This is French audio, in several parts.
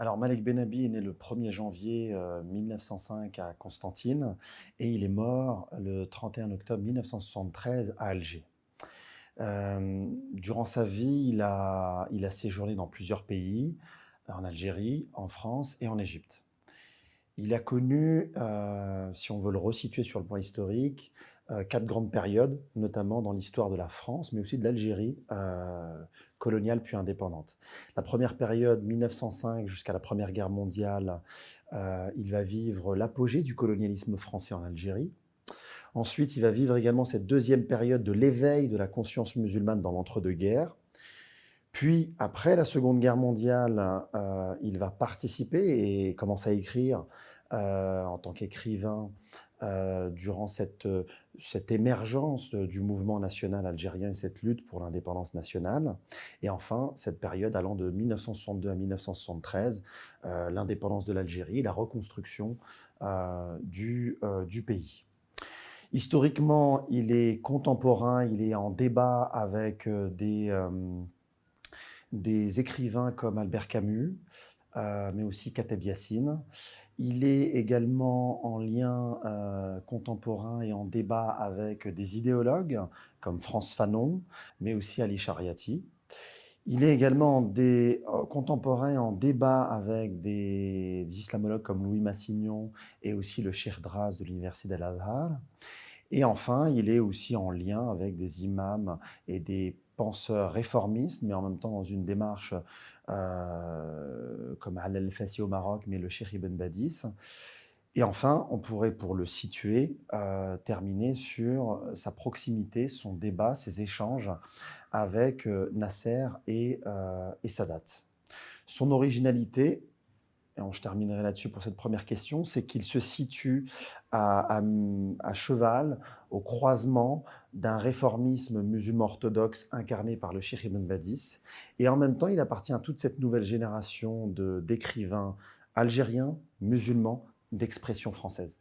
Alors Malek Benabi est né le 1er janvier 1905 à Constantine et il est mort le 31 octobre 1973 à Alger. Durant sa vie, il a séjourné dans plusieurs pays, en Algérie, en France et en Égypte. Il a connu, si on veut le resituer sur le plan historique, 4 grandes périodes, notamment dans l'histoire de la France, mais aussi de l'Algérie, coloniale puis indépendante. La première période, 1905 jusqu'à la Première Guerre mondiale, il va vivre l'apogée du colonialisme français en Algérie. Ensuite, il va vivre également cette deuxième période de l'éveil de la conscience musulmane dans l'entre-deux-guerres. Puis, après la Seconde Guerre mondiale, il va participer et commence à écrire en tant qu'écrivain durant cette émergence du mouvement national algérien et cette lutte pour l'indépendance nationale. Et enfin, cette période allant de 1962 à 1973, l'indépendance de l'Algérie et la reconstruction du pays. Historiquement, il est contemporain, il est en débat avec des écrivains comme Albert Camus, mais aussi Kateb Yassine. Il est également en lien contemporain et en débat avec des idéologues comme Frantz Fanon, mais aussi Ali Shariati. Il est également contemporain en débat avec des islamologues comme Louis Massignon et aussi le Cheikh Dras de l'Université d'Al-Azhar. Et enfin, il est aussi en lien avec des imams et des penseurs réformistes, mais en même temps dans une démarche comme Al-Fassi au Maroc, mais le Cheikh Ibn Badis. Et enfin, on pourrait, pour le situer, terminer sur sa proximité, son débat, ses échanges avec Nasser et Sadat. Son originalité, et je terminerai là-dessus pour cette première question, c'est qu'il se situe à cheval, au croisement d'un réformisme musulman orthodoxe incarné par le Cheikh Ibn Badis, et en même temps, il appartient à toute cette nouvelle génération d'écrivains algériens, musulmans, d'expression française.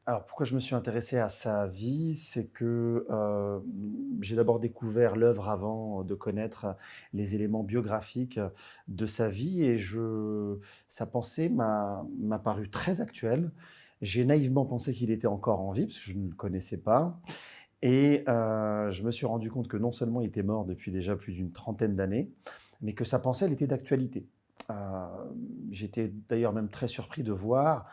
Alors, pourquoi je me suis intéressé à sa vie? C'est que j'ai d'abord découvert l'œuvre avant de connaître les éléments biographiques de sa vie et sa pensée m'a paru très actuelle. J'ai naïvement pensé qu'il était encore en vie, parce que je ne le connaissais pas. Et je me suis rendu compte que non seulement il était mort depuis déjà plus d'une trentaine d'années, mais que sa pensée, elle était d'actualité. Euh, J'étais d'ailleurs même très surpris de voir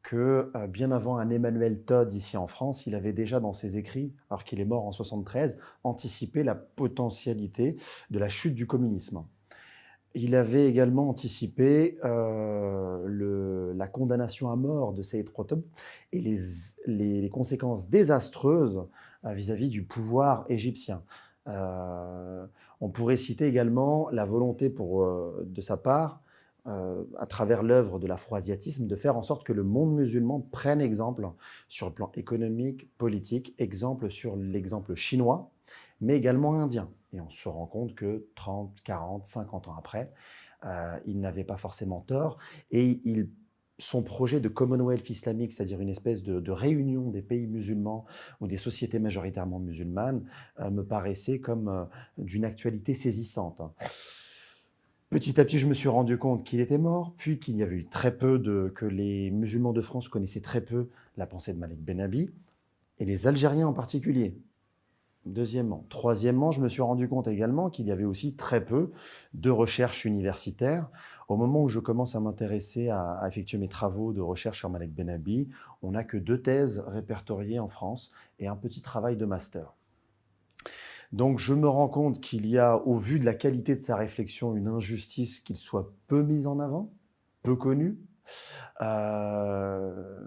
que bien avant un Emmanuel Todd ici en France, il avait déjà dans ses écrits, alors qu'il est mort en 73, anticipé la potentialité de la chute du communisme. Il avait également anticipé la condamnation à mort de Saïd Qutb et les conséquences désastreuses vis-à-vis du pouvoir égyptien. Euh, on pourrait citer également la volonté de sa part, à travers l'œuvre de l'afro-asiatisme, de faire en sorte que le monde musulman prenne exemple sur le plan économique, politique, exemple sur l'exemple chinois, mais également indien. Et on se rend compte que 30, 40, 50 ans après, il n'avait pas forcément tort. Et son projet de Commonwealth islamique, c'est-à-dire une espèce de réunion des pays musulmans ou des sociétés majoritairement musulmanes, me paraissait comme d'une actualité saisissante. Petit à petit, je me suis rendu compte qu'il était mort, puis qu'il y avait eu que les musulmans de France connaissaient très peu la pensée de Malik Benabi, et les Algériens en particulier. Deuxièmement. Troisièmement, je me suis rendu compte également qu'il y avait aussi très peu de recherche universitaire. Au moment où je commence à m'intéresser à effectuer mes travaux de recherche sur Malek Benabi, on n'a que 2 thèses répertoriées en France et un petit travail de master. Donc je me rends compte qu'il y a, au vu de la qualité de sa réflexion, une injustice qu'il soit peu mis en avant, peu connu, euh,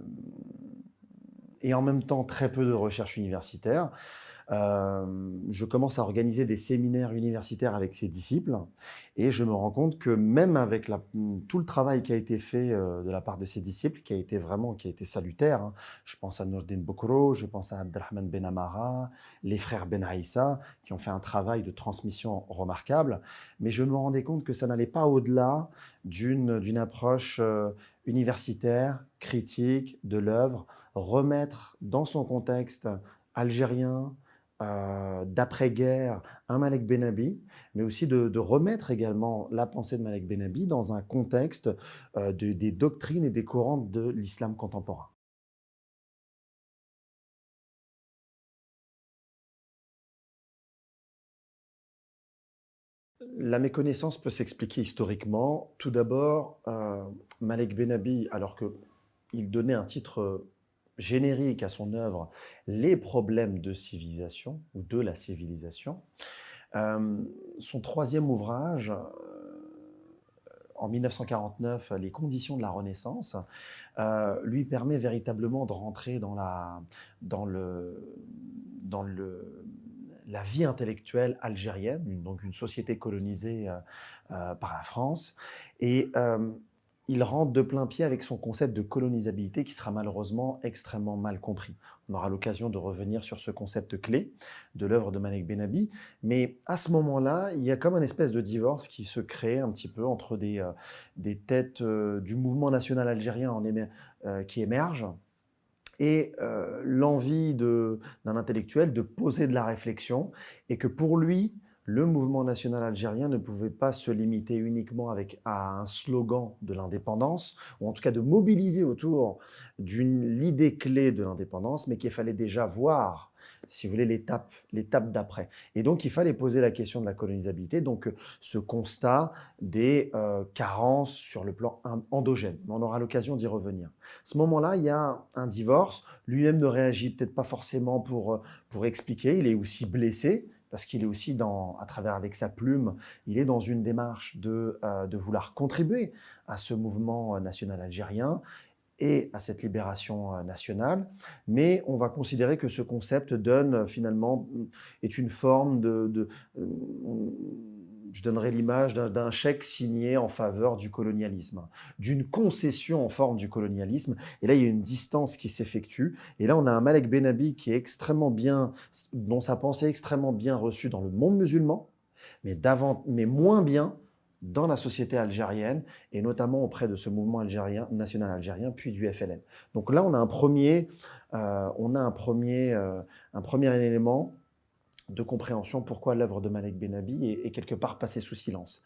et en même temps très peu de recherche universitaire. Je commence à organiser des séminaires universitaires avec ses disciples et je me rends compte que même avec tout le travail qui a été fait de la part de ses disciples, qui a été salutaire, hein. Je pense à Nourdine Boukro, je pense à Abdelrahman Ben Amara, les frères Ben Aïssa, qui ont fait un travail de transmission remarquable, mais je me rendais compte que ça n'allait pas au-delà d'une approche universitaire, critique de l'œuvre, remettre dans son contexte algérien, d'après-guerre un Malek Benabi, mais aussi de remettre également la pensée de Malek Benabi dans un contexte des doctrines et des courants de l'islam contemporain. La méconnaissance peut s'expliquer historiquement. Tout d'abord, Malek Benabi, alors qu'il donnait un titre générique à son œuvre, Les problèmes de civilisation ou de la civilisation, euh, son troisième ouvrage, en 1949, Les conditions de la Renaissance, lui permet véritablement de rentrer dans le, dans le, la vie intellectuelle algérienne, donc une société colonisée par la France. Et il rentre de plein pied avec son concept de colonisabilité qui sera malheureusement extrêmement mal compris. On aura l'occasion de revenir sur ce concept clé de l'œuvre de Malek Benabi. Mais à ce moment-là, il y a comme un espèce de divorce qui se crée un petit peu entre des têtes du mouvement national algérien qui émergent et l'envie d'un intellectuel de poser de la réflexion, et que pour lui, le mouvement national algérien ne pouvait pas se limiter uniquement à un slogan de l'indépendance, ou en tout cas de mobiliser autour de l'idée clé de l'indépendance, mais qu'il fallait déjà voir, si vous voulez, l'étape d'après. Et donc, il fallait poser la question de la colonisabilité, donc ce constat des carences sur le plan endogène. On aura l'occasion d'y revenir. À ce moment-là, il y a un divorce. Lui-même ne réagit peut-être pas forcément pour expliquer. Il est aussi blessé parce qu'il est aussi à travers avec sa plume, il est dans une démarche de vouloir contribuer à ce mouvement national algérien et à cette libération nationale. Mais on va considérer que ce concept finalement, est une forme euh, je donnerai l'image d'un chèque signé en faveur du colonialisme, d'une concession en forme du colonialisme. Et là, il y a une distance qui s'effectue. Et là, on a un Malek Benabi qui est dont sa pensée est extrêmement bien reçue dans le monde musulman, mais moins bien dans la société algérienne, et notamment auprès de ce mouvement national algérien, puis du FLN. Donc là, on a un premier élément de compréhension pourquoi l'œuvre de Malek Benabi est quelque part passée sous silence.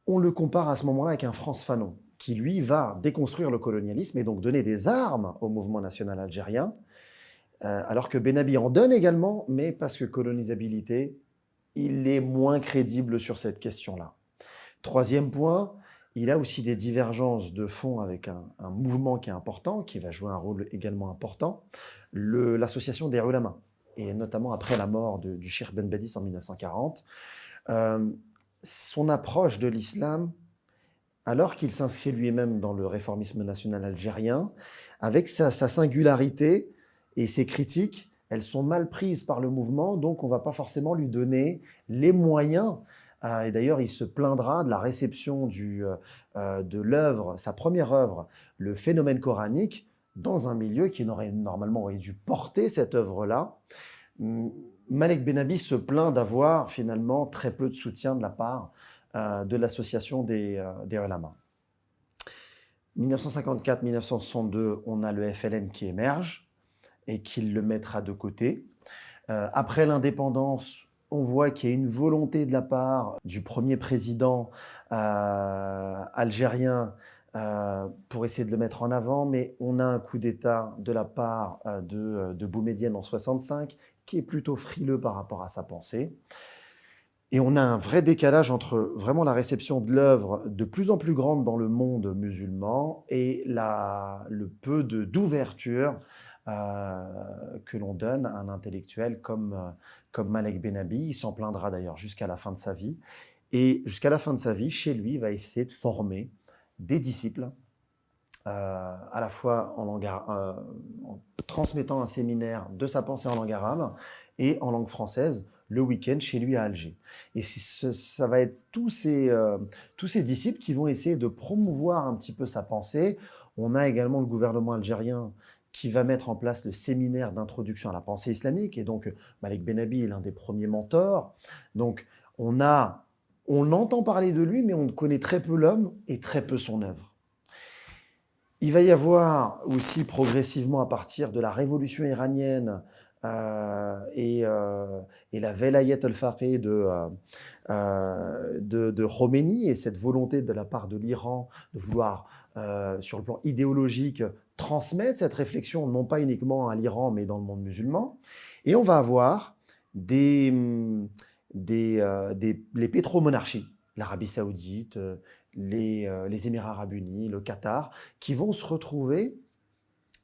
On le compare à ce moment-là avec un Frantz Fanon, qui lui va déconstruire le colonialisme et donc donner des armes au mouvement national algérien, alors que Benabi en donne également, mais parce que colonisabilité, il est moins crédible sur cette question-là. Troisième point, il a aussi des divergences de fond avec un mouvement qui est important, qui va jouer un rôle également important, l'association des Ulama, et notamment après la mort du Cheikh Ben Badis en 1940. Euh, Son approche de l'islam, alors qu'il s'inscrit lui-même dans le réformisme national algérien, avec sa singularité et ses critiques, elles sont mal prises par le mouvement, donc on ne va pas forcément lui donner les moyens. Et d'ailleurs, il se plaindra de la réception de l'œuvre, sa première œuvre, Le phénomène coranique, dans un milieu qui normalement aurait dû porter cette œuvre-là. Malek Benabi se plaint d'avoir finalement très peu de soutien de la part de l'association des Ulama. 1954-1962, on a le FLN qui émerge et qui le mettra de côté. Après l'indépendance, on voit qu'il y a une volonté de la part du premier président algérien pour essayer de le mettre en avant, mais on a un coup d'État de la part de Boumedienne en 65, qui est plutôt frileux par rapport à sa pensée. Et on a un vrai décalage entre vraiment la réception de l'œuvre de plus en plus grande dans le monde musulman et le peu d'ouverture que l'on donne à un intellectuel comme Malek Benabi. Il s'en plaindra d'ailleurs jusqu'à la fin de sa vie. Et jusqu'à la fin de sa vie, chez lui, il va essayer de former des disciples, à la fois en transmettant un séminaire de sa pensée en langue arabe et en langue française le week-end chez lui à Alger. Et ça va être tous ces disciples qui vont essayer de promouvoir un petit peu sa pensée. On a également le gouvernement algérien qui va mettre en place le séminaire d'introduction à la pensée islamique. Et donc, Malek Benabi est l'un des premiers mentors. Donc, on entend parler de lui, mais on connaît très peu l'homme et très peu son œuvre. Il va y avoir aussi progressivement, à partir de la révolution iranienne, et la Velayat al-Faqih de Khomeini et cette volonté de la part de l'Iran de vouloir, sur le plan idéologique, transmettre cette réflexion, non pas uniquement à l'Iran, mais dans le monde musulman. Et on va avoir des, les pétromonarchies, l'Arabie saoudite, les Émirats arabes unis, le Qatar, qui vont se retrouver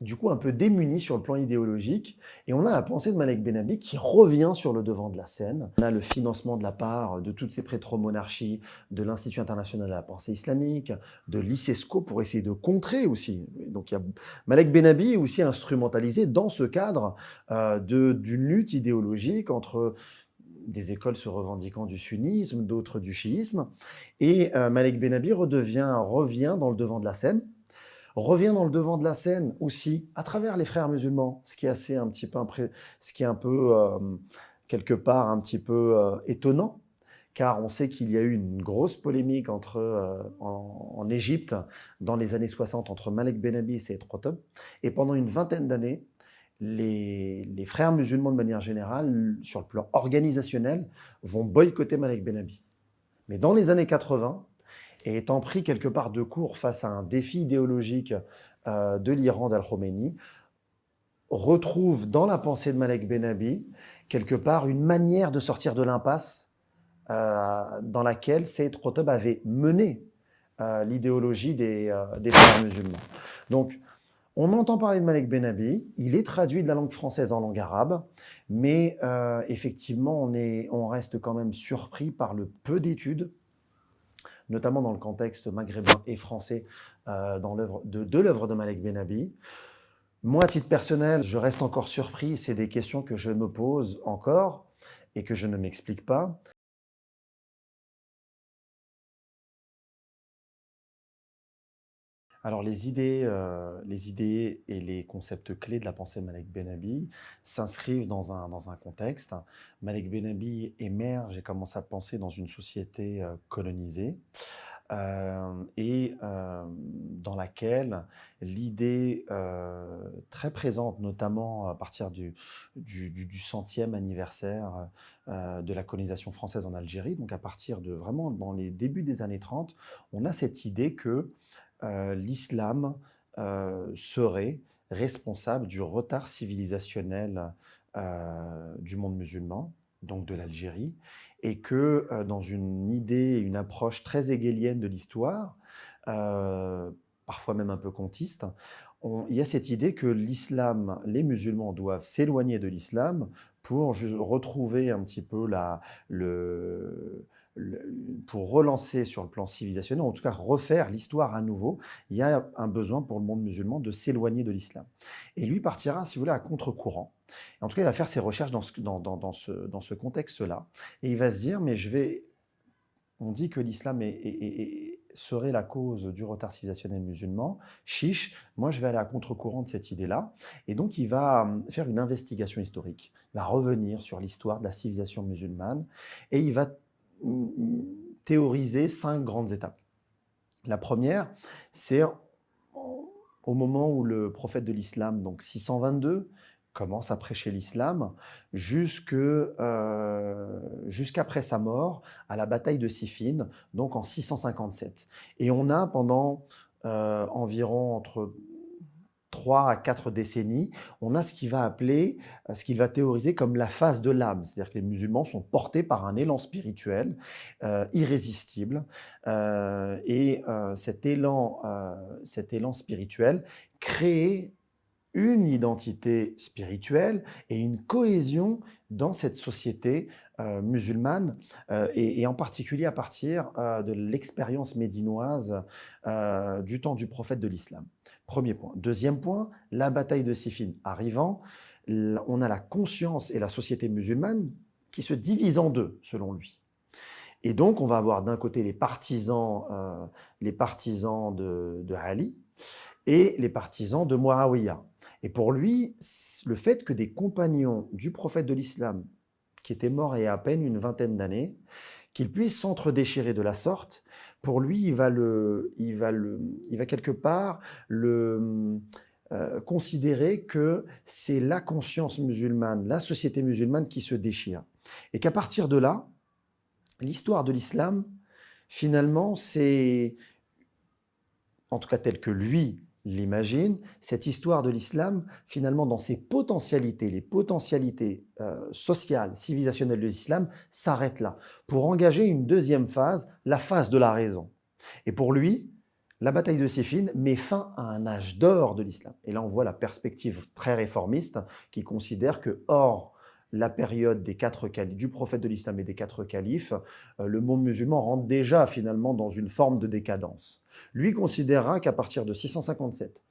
du coup un peu démunis sur le plan idéologique. Et on a la pensée de Malek Benabbi qui revient sur le devant de la scène. On a le financement de la part de toutes ces pétromonarchies, de l'Institut international de la pensée islamique, de l'ICESCO pour essayer de contrer aussi. Donc il y a Malek Benabbi est aussi instrumentalisé dans ce cadre d'une lutte idéologique entre des écoles se revendiquant du sunnisme, d'autres du chiisme. Et Malek Benabbi revient dans le devant de la scène, revient dans le devant de la scène aussi à travers les frères musulmans, ce qui est assez un petit peu, ce qui est un peu quelque part un petit peu étonnant, car on sait qu'il y a eu une grosse polémique en Égypte dans les années 60 entre Malek Benabbi et Sayyid Qutb, et pendant une vingtaine d'années, les frères musulmans de manière générale, sur le plan organisationnel, vont boycotter Malek Benabbi. Mais dans les années 80, et étant pris quelque part de court face à un défi idéologique de l'Iran d'Al-Khomeini, retrouve dans la pensée de Malek Benabbi quelque part une manière de sortir de l'impasse dans laquelle Sayyid Qutb avait mené l'idéologie des frères musulmans. Donc, on entend parler de Malek Benabbi, il est traduit de la langue française en langue arabe, mais effectivement, on reste quand même surpris par le peu d'études, notamment dans le contexte maghrébin et français, de l'œuvre de Malek Benabbi. Moi, à titre personnel, je reste encore surpris, c'est des questions que je me pose encore et que je ne m'explique pas. Alors les idées et les concepts clés de la pensée de Malek Benabbi s'inscrivent dans un contexte. Malek Benabbi émerge et commence à penser dans une société colonisée dans laquelle l'idée très présente, notamment à partir du centième anniversaire de la colonisation française en Algérie, donc à partir de vraiment dans les débuts des années 30, on a cette idée que l'islam serait responsable du retard civilisationnel du monde musulman, donc de l'Algérie, et que dans une idée, une approche très hégélienne de l'histoire, parfois même un peu contiste, il y a cette idée que l'islam, les musulmans doivent s'éloigner de l'islam pour retrouver un petit peu pour relancer sur le plan civilisationnel, en tout cas refaire l'histoire à nouveau. Il y a un besoin pour le monde musulman de s'éloigner de l'islam. Et lui partira, si vous voulez, à contre-courant. En tout cas, il va faire ses recherches dans ce contexte-là. Et il va se dire, mais on dit que l'islam serait la cause du retard civilisationnel musulman. Chiche, moi je vais aller à contre-courant de cette idée-là. Et donc il va faire une investigation historique. Il va revenir sur l'histoire de la civilisation musulmane et il va théoriser 5 grandes étapes. La première, c'est au moment où le prophète de l'islam, donc 622, commence à prêcher l'islam jusqu'après sa mort à la bataille de Siffin, donc en 657. Et on a pendant environ entre 3 à 4 décennies, on a ce qu'il va théoriser comme la phase de l'âme. C'est-à-dire que les musulmans sont portés par un élan spirituel irrésistible. Cet élan spirituel crée une identité spirituelle et une cohésion dans cette société musulmane, et en particulier à partir de l'expérience médinoise du temps du prophète de l'islam. Premier point. Deuxième point, la bataille de Siffin arrivant, on a la conscience et la société musulmane qui se divisent en deux, selon lui. Et donc, on va avoir d'un côté les partisans de Ali et les partisans de Muawiyah. Et pour lui, le fait que des compagnons du prophète de l'islam, qui étaient morts il y a à peine une vingtaine d'années, qu'ils puissent s'entre-déchirer de la sorte, pour lui, il va quelque part considérer que c'est la conscience musulmane, la société musulmane qui se déchire. Et qu'à partir de là, l'histoire de l'islam, finalement, c'est, en tout cas tel que lui l'imagine, cette histoire de l'islam, finalement, dans ses potentialités, les potentialités sociales, civilisationnelles de l'islam, s'arrête là, pour engager une deuxième phase, la phase de la raison. Et pour lui, la bataille de Siffin met fin à un âge d'or de l'islam. Et là, on voit la perspective très réformiste qui considère que, hors la période des du prophète de l'islam et des 4 califes, le monde musulman rentre déjà finalement dans une forme de décadence. Lui considérera qu'à partir de 657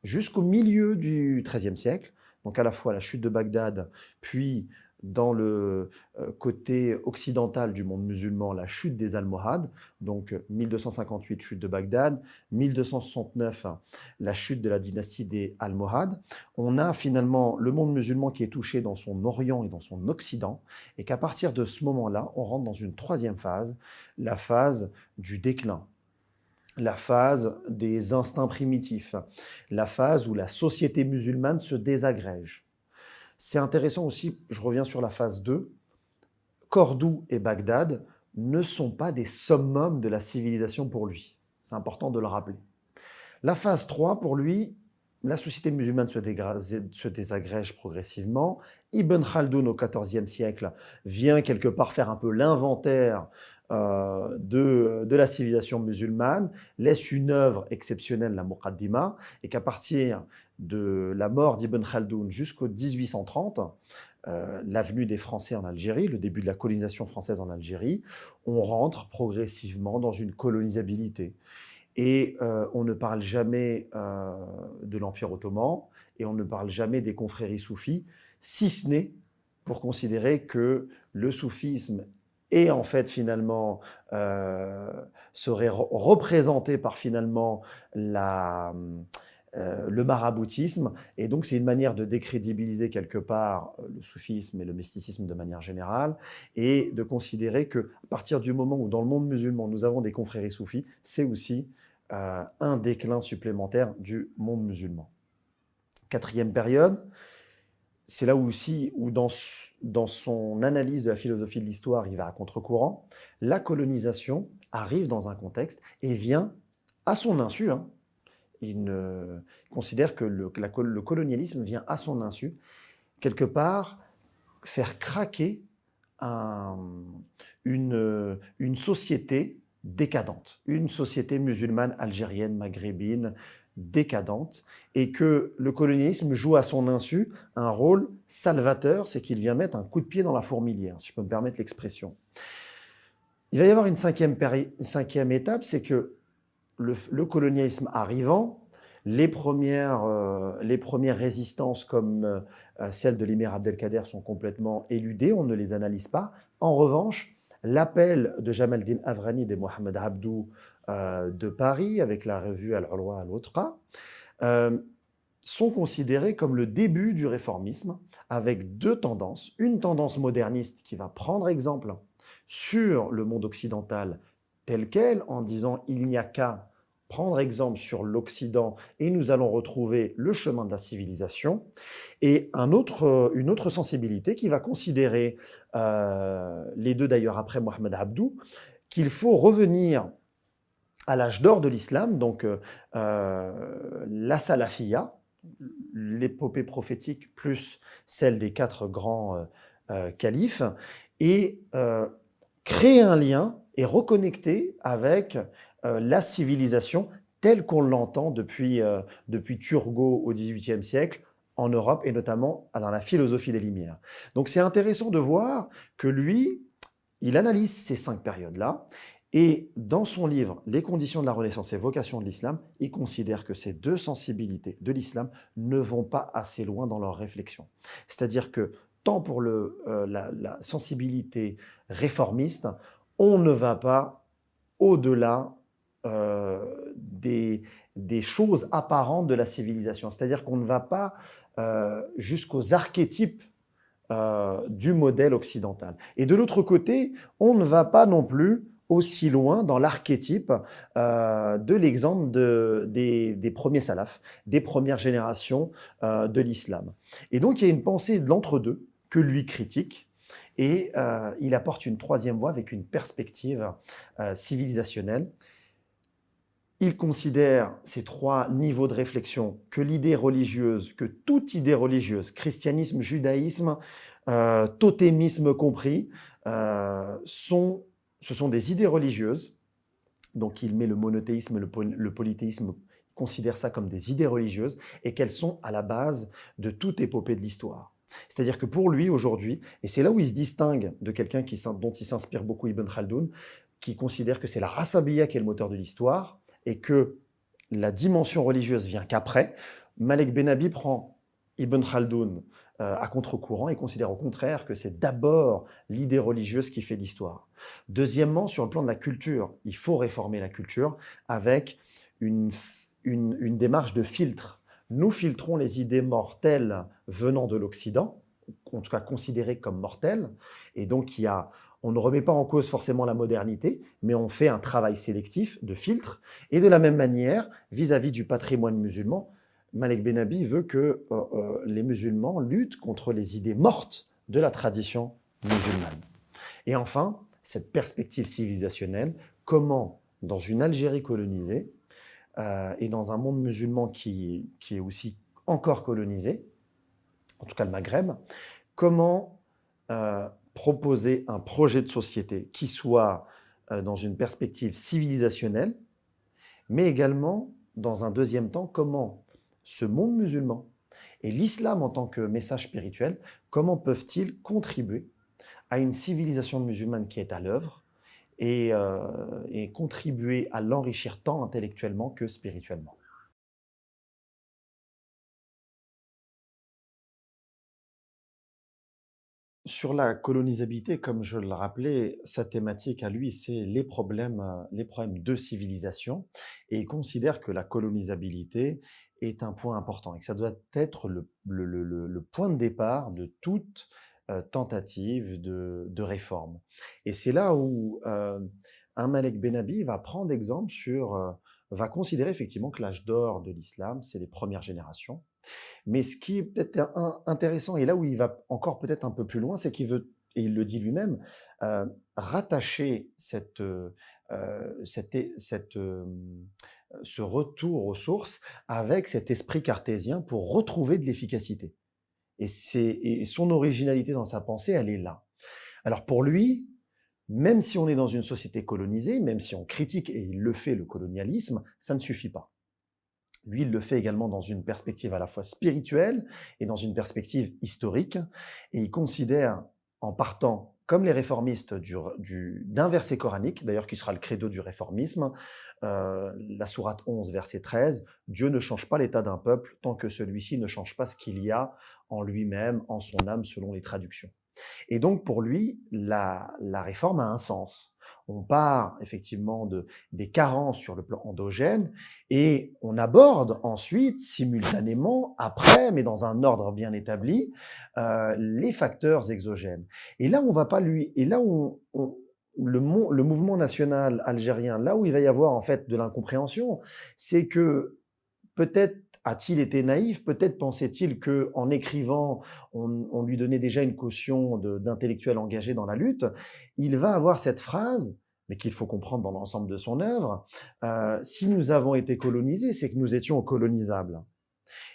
jusqu'au milieu du XIIIe siècle, donc à la fois la chute de Bagdad, puis dans le côté occidental du monde musulman, la chute des Almohades, donc 1258, chute de Bagdad, 1269, la chute de la dynastie des Almohades. On a finalement le monde musulman qui est touché dans son Orient et dans son Occident, et qu'à partir de ce moment-là, on rentre dans une troisième phase, la phase du déclin, la phase des instincts primitifs, la phase où la société musulmane se désagrège. C'est intéressant aussi, je reviens sur la phase 2, Cordoue et Bagdad ne sont pas des summums de la civilisation pour lui. C'est important de le rappeler. La phase 3, pour lui, la société musulmane se désagrège progressivement. Ibn Khaldoun, au XIVe siècle, vient quelque part faire un peu l'inventaire de la civilisation musulmane, laisse une œuvre exceptionnelle, la Muqaddima, et qu'à partir de la mort d'Ibn Khaldoun jusqu'au 1830, l'avenue des Français en Algérie, le début de la colonisation française en Algérie, on rentre progressivement dans une colonisabilité. Et on ne parle jamais de l'Empire ottoman et on ne parle jamais des confréries soufis, si ce n'est pour considérer que le soufisme est en fait finalement serait représenté par finalement le maraboutisme, et donc c'est une manière de décrédibiliser quelque part le soufisme et le mysticisme de manière générale, et de considérer qu'à partir du moment où dans le monde musulman nous avons des confréries soufis, c'est aussi un déclin supplémentaire du monde musulman. Quatrième période, c'est là aussi où dans son analyse de la philosophie de l'histoire, il va à contre-courant. La colonisation arrive dans un contexte et vient à son insu. Il considère que le colonialisme vient à son insu, quelque part faire craquer une société décadente, une société musulmane, algérienne, maghrébine, décadente, et que le colonialisme joue à son insu un rôle salvateur, c'est qu'il vient mettre un coup de pied dans la fourmilière, si je peux me permettre l'expression. Il va y avoir une cinquième étape, c'est que le colonialisme arrivant, les premières résistances comme celle de l'émir Abdelkader sont complètement éludées, on ne les analyse pas. En revanche, l'appel de Jamal Din Avrani et Mohamed Abdou de Paris, avec la revue Al-Urwa Al-Wuthqa, sont considérés comme le début du réformisme, avec deux tendances. Une tendance moderniste qui va prendre exemple sur le monde occidental tel quel, en disant il n'y a qu'à prendre exemple sur l'Occident et nous allons retrouver le chemin de la civilisation, et une autre sensibilité qui va considérer, les deux d'ailleurs après Mohamed Abdou, qu'il faut revenir à l'âge d'or de l'islam, donc la salafia, l'épopée prophétique plus celle des 4 grands califes, et créer un lien et reconnecter avec la civilisation telle qu'on l'entend depuis Turgot au XVIIIe siècle en Europe, et notamment dans la philosophie des Lumières. Donc c'est intéressant de voir que lui, il analyse ces 5 périodes-là, et dans son livre « Les conditions de la Renaissance et vocation de l'islam », il considère que ces deux sensibilités de l'islam ne vont pas assez loin dans leur réflexion. C'est-à-dire que tant pour la sensibilité réformiste, on ne va pas au-delà des choses apparentes de la civilisation. C'est-à-dire qu'on ne va pas jusqu'aux archétypes du modèle occidental. Et de l'autre côté, on ne va pas non plus aussi loin dans l'archétype de l'exemple des premiers salafs, des premières générations de l'islam. Et donc, il y a une pensée de l'entre-deux que lui critique, et il apporte une troisième voie avec une perspective civilisationnelle. Il considère ces trois niveaux de réflexion que l'idée religieuse, que toute idée religieuse, christianisme, judaïsme, totémisme compris, ce sont des idées religieuses. Donc il met le monothéisme, le polythéisme, il considère ça comme des idées religieuses et qu'elles sont à la base de toute épopée de l'histoire. C'est-à-dire que pour lui aujourd'hui, et c'est là où il se distingue de quelqu'un dont il s'inspire beaucoup Ibn Khaldoun, qui considère que c'est la Rassabiyya qui est le moteur de l'histoire et que la dimension religieuse vient qu'après. Malek Benabi prend Ibn Khaldoun à contre-courant et considère au contraire que c'est d'abord l'idée religieuse qui fait l'histoire. Deuxièmement, sur le plan de la culture, il faut réformer la culture avec une démarche de filtre. Nous filtrons les idées mortelles venant de l'Occident, en tout cas considérées comme mortelles, et donc on ne remet pas en cause forcément la modernité, mais on fait un travail sélectif de filtre. Et de la même manière, vis-à-vis du patrimoine musulman, Malek Benabi veut que les musulmans luttent contre les idées mortes de la tradition musulmane. Et enfin, cette perspective civilisationnelle, comment, dans une Algérie colonisée et dans un monde musulman qui est aussi encore colonisé, en tout cas le Maghreb, comment proposer un projet de société qui soit dans une perspective civilisationnelle, mais également, dans un deuxième temps, comment ce monde musulman et l'islam en tant que message spirituel, comment peuvent-ils contribuer à une civilisation musulmane qui est à l'œuvre et contribuer à l'enrichir tant intellectuellement que spirituellement. Sur la colonisabilité, comme je le rappelais, sa thématique à lui, c'est les problèmes de civilisation. Et il considère que la colonisabilité est un point important et que ça doit être le point de départ de toute tentative de réforme. Et c'est là où un Malek Benabi va prendre exemple va considérer effectivement que l'âge d'or de l'islam, c'est les premières générations. Mais ce qui est peut-être intéressant, et là où il va encore peut-être un peu plus loin, c'est qu'il veut, et il le dit lui-même, rattacher ce retour aux sources avec cet esprit cartésien pour retrouver de l'efficacité. Et son originalité dans sa pensée, elle est là. Alors pour lui, même si on est dans une société colonisée, même si on critique, et il le fait, le colonialisme, ça ne suffit pas. Lui, il le fait également dans une perspective à la fois spirituelle et dans une perspective historique. Et il considère, en partant, comme les réformistes, d'un verset coranique, d'ailleurs qui sera le credo du réformisme, la sourate 11, verset 13, « Dieu ne change pas l'état d'un peuple tant que celui-ci ne change pas ce qu'il y a en lui-même, en son âme, selon les traductions. » Et donc, pour lui, la réforme a un sens. On part effectivement des carences sur le plan endogène et on aborde ensuite, simultanément, après, mais dans un ordre bien établi, les facteurs exogènes. Et là, on va pas lui, et là où le mouvement national algérien, là où il va y avoir en fait de l'incompréhension, c'est que peut-être a-t-il été naïf, peut-être pensait-il qu'en écrivant, on lui donnait déjà une caution d'intellectuel engagé dans la lutte. Il va avoir cette phrase, mais qu'il faut comprendre dans l'ensemble de son œuvre, si nous avons été colonisés, c'est que nous étions colonisables.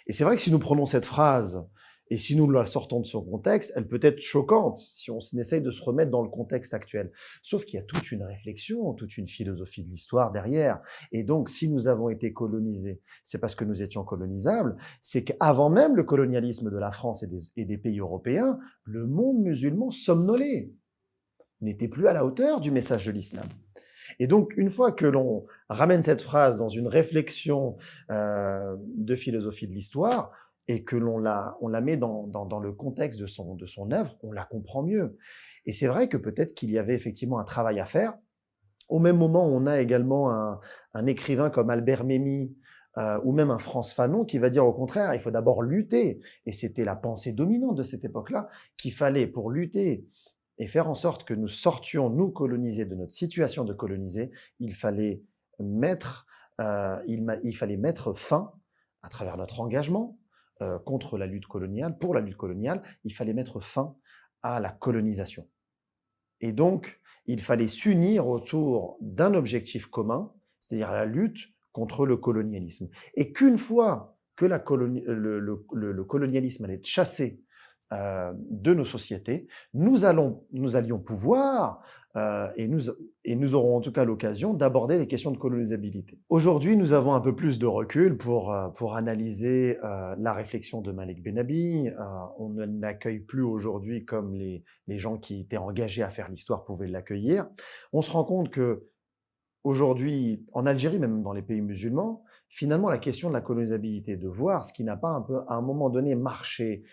Et c'est vrai que si nous prenons cette phrase et si nous la sortons de son contexte, elle peut être choquante si on essaye de se remettre dans le contexte actuel. Sauf qu'il y a toute une réflexion, toute une philosophie de l'histoire derrière. Et donc, si nous avons été colonisés, c'est parce que nous étions colonisables. C'est qu'avant même le colonialisme de la France et des pays européens, le monde musulman somnolait, n'était plus à la hauteur du message de l'islam. Et donc, une fois que l'on ramène cette phrase dans une réflexion de philosophie de l'histoire et que on la met dans le contexte de son œuvre, on la comprend mieux. Et c'est vrai que peut-être qu'il y avait effectivement un travail à faire. Au même moment, on a également un écrivain comme Albert Memmi ou même un Frantz Fanon qui va dire au contraire, il faut d'abord lutter. Et c'était la pensée dominante de cette époque-là, qu'il fallait, pour lutter et faire en sorte que nous sortions, nous colonisés, de notre situation de colonisés, il fallait mettre, il fallait mettre fin, à travers notre engagement contre la lutte coloniale, pour la lutte coloniale, il fallait mettre fin à la colonisation. Et donc, il fallait s'unir autour d'un objectif commun, c'est-à-dire la lutte contre le colonialisme. Et qu'une fois que le colonialisme allait être chassé de nos sociétés, nous allions pouvoir, et nous aurons en tout cas l'occasion d'aborder les questions de colonisabilité. Aujourd'hui, nous avons un peu plus de recul pour analyser la réflexion de Malek Bennabi. On ne l'accueille plus aujourd'hui comme les gens qui étaient engagés à faire l'histoire pouvaient l'accueillir. On se rend compte que aujourd'hui, en Algérie, même dans les pays musulmans, finalement, la question de la colonisabilité, de voir ce qui n'a pas un peu, à un moment donné, marché,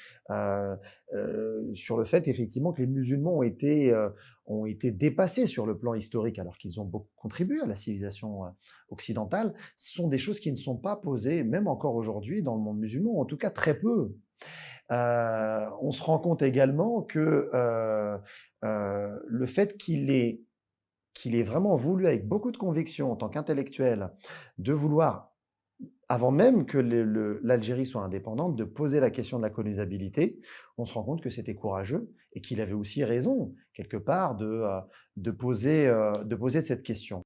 sur le fait, effectivement, que les musulmans ont été dépassés sur le plan historique, alors qu'ils ont beaucoup contribué à la civilisation occidentale, ce sont des choses qui ne sont pas posées, même encore aujourd'hui, dans le monde musulman, en tout cas très peu. On se rend compte également que le fait qu'il ait vraiment voulu, avec beaucoup de conviction en tant qu'intellectuel, de vouloir, avant même que l'Algérie soit indépendante, de poser la question de la colonisabilité, on se rend compte que c'était courageux et qu'il avait aussi raison, quelque part, de poser cette question.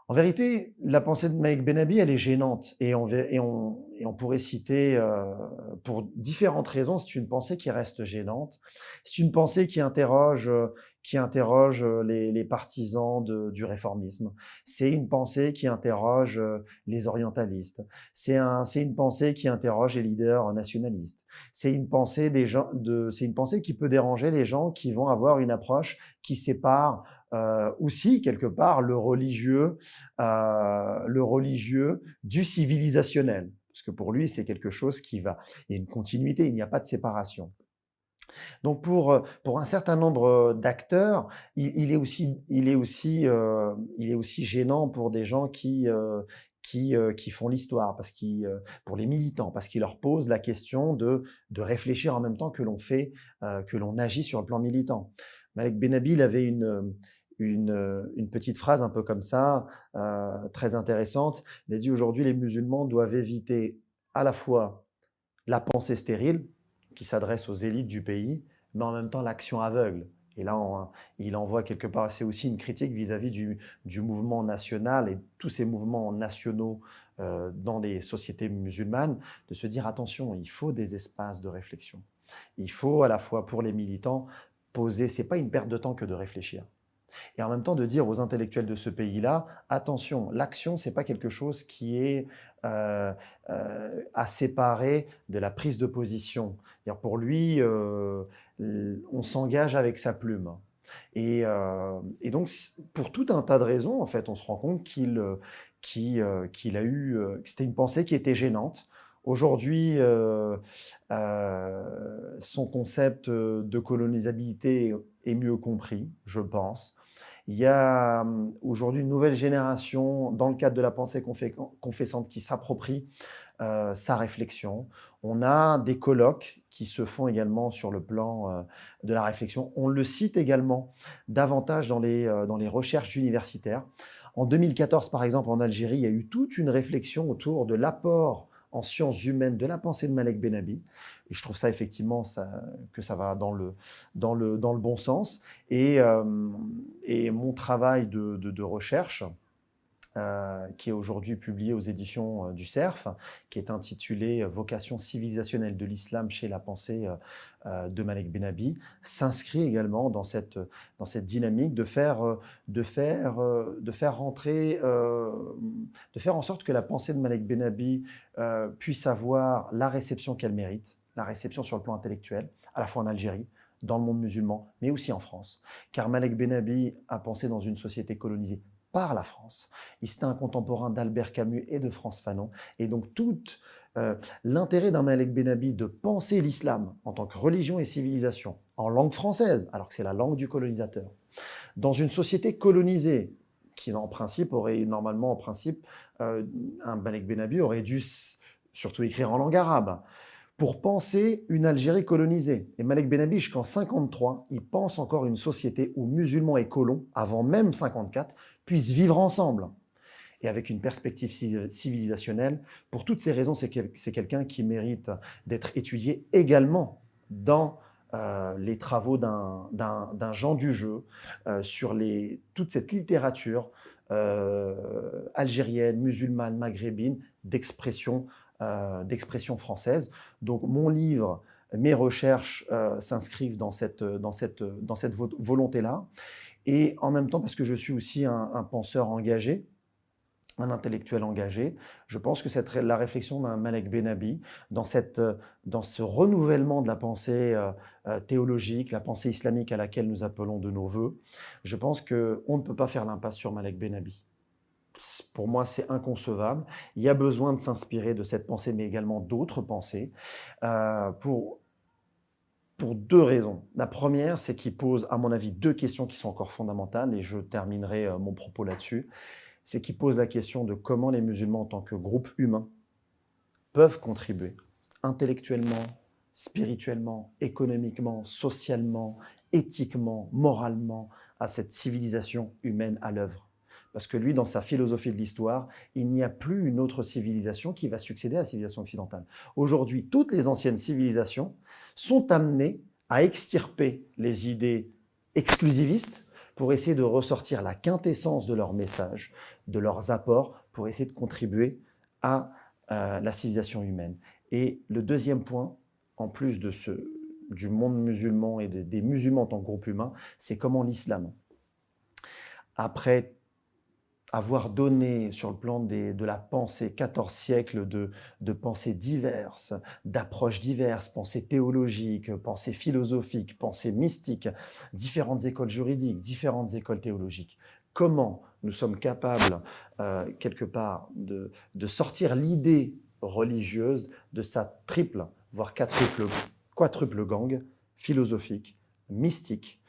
En vérité, la pensée de Malik Benabi, elle est gênante et on pourrait citer, pour différentes raisons, c'est une pensée qui reste gênante. C'est une pensée qui interroge les partisans du réformisme. C'est une pensée qui interroge les orientalistes. C'est une pensée qui interroge les leaders nationalistes. C'est une pensée qui peut déranger les gens qui vont avoir une approche qui sépare aussi quelque part le religieux du civilisationnel. Parce que pour lui, c'est quelque chose qui va... Il y a une continuité, il n'y a pas de séparation. Donc pour un certain nombre d'acteurs, il est aussi gênant pour des gens qui font l'histoire, pour les militants, parce qu'il leur pose la question de réfléchir en même temps que l'on agit sur le plan militant. Malek Benabi, il avait une petite phrase un peu comme ça, très intéressante. Il a dit: aujourd'hui, les musulmans doivent éviter à la fois la pensée stérile, qui s'adresse aux élites du pays, mais en même temps l'action aveugle. Et là, il envoie quelque part, c'est aussi une critique vis-à-vis du mouvement national et tous ces mouvements nationaux dans les sociétés musulmanes, de se dire attention, il faut des espaces de réflexion. Il faut à la fois pour les militants poser, c'est pas une perte de temps que de réfléchir. Et en même temps de dire aux intellectuels de ce pays-là, attention, l'action, c'est pas quelque chose qui est à séparer de la prise de position. Pour lui, on s'engage avec sa plume. Et donc, pour tout un tas de raisons, en fait, on se rend compte qu'il a eu, que c'était une pensée qui était gênante. Aujourd'hui, son concept de colonisabilité est mieux compris, je pense. Il y a aujourd'hui une nouvelle génération, dans le cadre de la pensée confessante, qui s'approprie sa réflexion. On a des colloques qui se font également sur le plan de la réflexion. On le cite également davantage dans les recherches universitaires. En 2014, par exemple, en Algérie, il y a eu toute une réflexion autour de l'apport en sciences humaines de la pensée de Malek Benabi. Et je trouve ça effectivement que ça va dans le bon sens. Et mon travail de recherche, qui est aujourd'hui publié aux éditions du CERF, qui est intitulé Vocation civilisationnelle de l'islam chez la pensée de Malek Benabi, s'inscrit également dans cette dynamique de faire rentrer, de faire en sorte que la pensée de Malek Benabi puisse avoir la réception qu'elle mérite, la réception sur le plan intellectuel, à la fois en Algérie, dans le monde musulman, mais aussi en France. Car Malek Benabi a pensé dans une société colonisée par la France. C'était un contemporain d'Albert Camus et de Frantz Fanon. Et donc tout l'intérêt d'un Malek Benabi de penser l'islam en tant que religion et civilisation en langue française, alors que c'est la langue du colonisateur, dans une société colonisée qui en principe aurait normalement, en principe, un Malek Benabi aurait dû surtout écrire en langue arabe pour penser une Algérie colonisée. Et Malek Benabi, jusqu'en 53, il pense encore une société où musulmans et colons, avant même 54, puissent vivre ensemble et avec une perspective civilisationnelle. Pour toutes ces raisons, c'est quelqu'un qui mérite d'être étudié également dans les travaux d'un Jean Dujeu sur toute cette littérature algérienne, musulmane, maghrébine, d'expression française. Donc mon livre, mes recherches s'inscrivent dans cette volonté-là. Et en même temps, parce que je suis aussi un penseur engagé, un intellectuel engagé, je pense que la réflexion d'un Malek Benabi, dans ce renouvellement de la pensée théologique, la pensée islamique à laquelle nous appelons de nos voeux, je pense qu'on ne peut pas faire l'impasse sur Malek Benabi. Pour moi, c'est inconcevable. Il y a besoin de s'inspirer de cette pensée, mais également d'autres pensées, pour deux raisons. La première, c'est qu'il pose, à mon avis, deux questions qui sont encore fondamentales, et je terminerai mon propos là-dessus. C'est qu'il pose la question de comment les musulmans, en tant que groupe humain, peuvent contribuer intellectuellement, spirituellement, économiquement, socialement, éthiquement, moralement à cette civilisation humaine à l'œuvre. Parce que lui, dans sa philosophie de l'histoire, il n'y a plus une autre civilisation qui va succéder à la civilisation occidentale. Aujourd'hui, toutes les anciennes civilisations sont amenées à extirper les idées exclusivistes pour essayer de ressortir la quintessence de leur message, de leurs apports, pour essayer de contribuer à la civilisation humaine. Et le deuxième point, en plus du monde musulman et des musulmans en tant que groupe humain, c'est comment l'islam, après avoir donné sur le plan de la pensée 14 siècles de pensées diverses, d'approches diverses, pensées théologiques, pensées philosophiques, pensées mystiques, différentes écoles juridiques, différentes écoles théologiques. Comment nous sommes capables, quelque part, de sortir l'idée religieuse de sa triple, voire quadruple gang philosophique, mystique,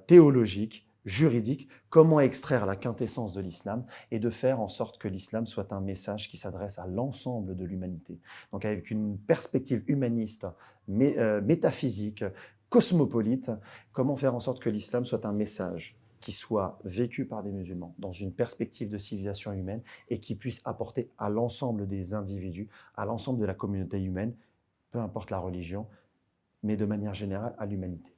théologique, juridique, comment extraire la quintessence de l'islam et de faire en sorte que l'islam soit un message qui s'adresse à l'ensemble de l'humanité. Donc avec une perspective humaniste, métaphysique, cosmopolite, comment faire en sorte que l'islam soit un message qui soit vécu par des musulmans dans une perspective de civilisation humaine et qui puisse apporter à l'ensemble des individus, à l'ensemble de la communauté humaine, peu importe la religion, mais de manière générale à l'humanité.